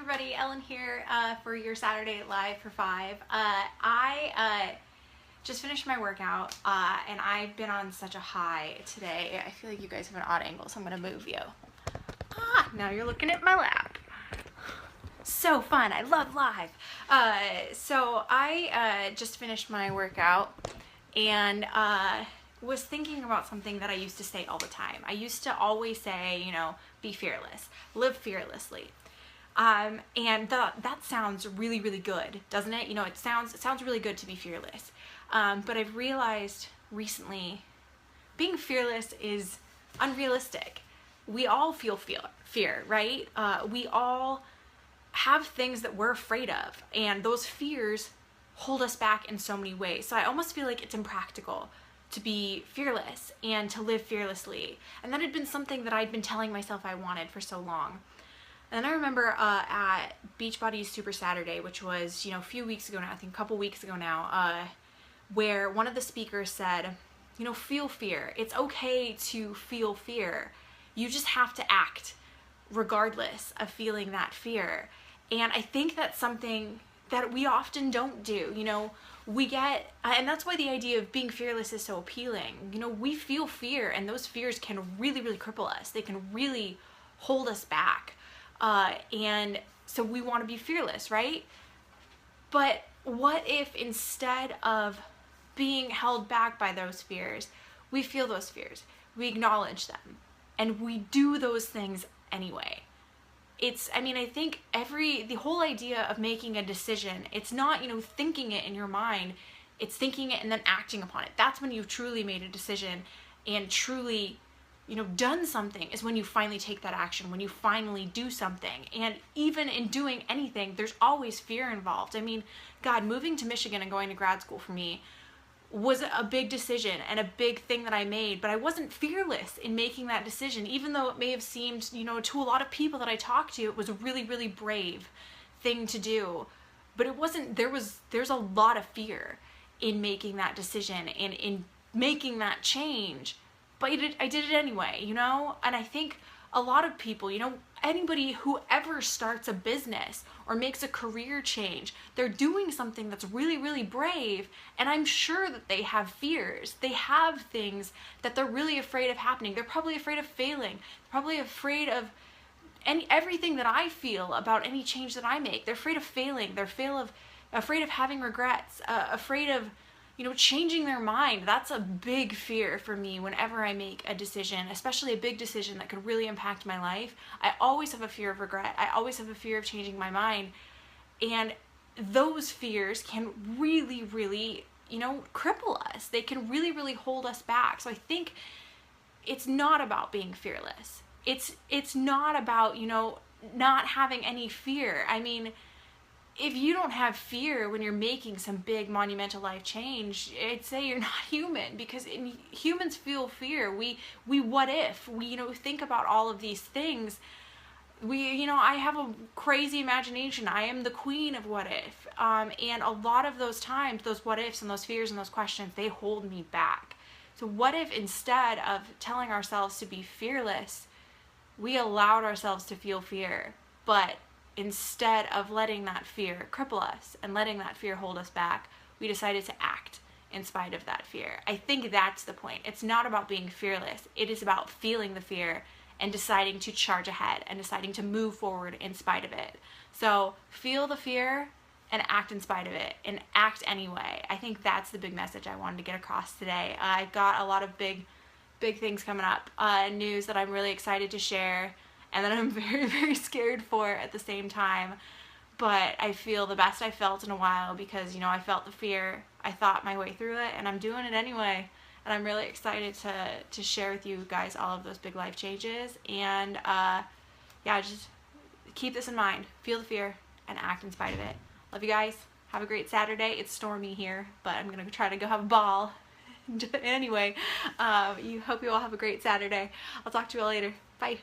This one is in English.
everybody, Ellen here for your Saturday Live for 5. I just finished my workout and I've been on such a high today. I feel like you guys have an odd angle, so I'm going to move you. Now you're looking at my lap. So fun. I love live. So I just finished my workout and was thinking about something that I used to say all the time. I used to always say, you know, be fearless, live fearlessly. And that sounds really, really good, doesn't it? You know, it sounds really good to be fearless. But I've realized recently being fearless is unrealistic. We all feel fear, right? We all have things that we're afraid of, and those fears hold us back in so many ways. So I almost feel like it's impractical to be fearless and to live fearlessly. And that had been something that I'd been telling myself I wanted for so long. And then I remember at Beachbody Super Saturday, which was, you know, a few weeks ago now, I think a couple weeks ago now, where one of the speakers said, you know, feel fear. It's okay to feel fear. You just have to act regardless of feeling that fear. And I think that's something that we often don't do. You know, we get, and that's why the idea of being fearless is so appealing. You know, we feel fear, and those fears can really, really cripple us. They can really hold us back. And so we want to be fearless, right? But what if instead of being held back by those fears, we feel those fears, we acknowledge them, and we do those things anyway? I think the whole idea of making a decision, it's not, you know, thinking it in your mind, it's thinking it and then acting upon it. That's when you've truly made a decision and truly, you know, done something, is when you finally take that action, when you finally do something. And even in doing anything, there's always fear involved. I mean, God, moving to Michigan and going to grad school for me was a big decision and a big thing that I made, but I wasn't fearless in making that decision, even though it may have seemed, you know, to a lot of people that I talked to, it was a really, really brave thing to do. But it wasn't, there's a lot of fear in making that decision and in making that change. But I did it anyway, you know? And I think a lot of people, you know, anybody who ever starts a business or makes a career change, they're doing something that's really, really brave. And I'm sure that they have fears. They have things that they're really afraid of happening. They're probably afraid of failing. They're probably afraid of everything that I feel about any change that I make. They're afraid of failing. They're afraid of having regrets, afraid of, you know, changing their mind. That's a big fear for me whenever I make a decision, especially a big decision that could really impact my life. I always have a fear of regret. I always have a fear of changing my mind. And those fears can really, really, you know, cripple us. They can really, really hold us back. So I think it's not about being fearless. It's not about, you know, not having any fear. I mean, if you don't have fear when you're making some big monumental life change, I'd say you're not human, because humans feel fear. We what if, we, you know, think about all of these things. You know, I have a crazy imagination. I am the queen of what if. And a lot of those times, those what ifs and those fears and those questions, they hold me back. So what if instead of telling ourselves to be fearless, we allowed ourselves to feel fear, but instead of letting that fear cripple us and letting that fear hold us back, we decided to act in spite of that fear? I think that's the point. It's not about being fearless. It is about feeling the fear and deciding to charge ahead and deciding to move forward in spite of it. So feel the fear and act in spite of it, and act anyway. I think that's the big message I wanted to get across today. I've got a lot of big things coming up, news that I'm really excited to share, and that I'm very, very scared for at the same time. But I feel the best I felt in a while, because, you know, I felt the fear, I thought my way through it, and I'm doing it anyway. And I'm really excited to share with you guys all of those big life changes. And yeah, just keep this in mind. Feel the fear and act in spite of it. Love you guys. Have a great Saturday. It's stormy here, but I'm going to try to go have a ball. Anyway, hope you all have a great Saturday. I'll talk to you all later. Bye.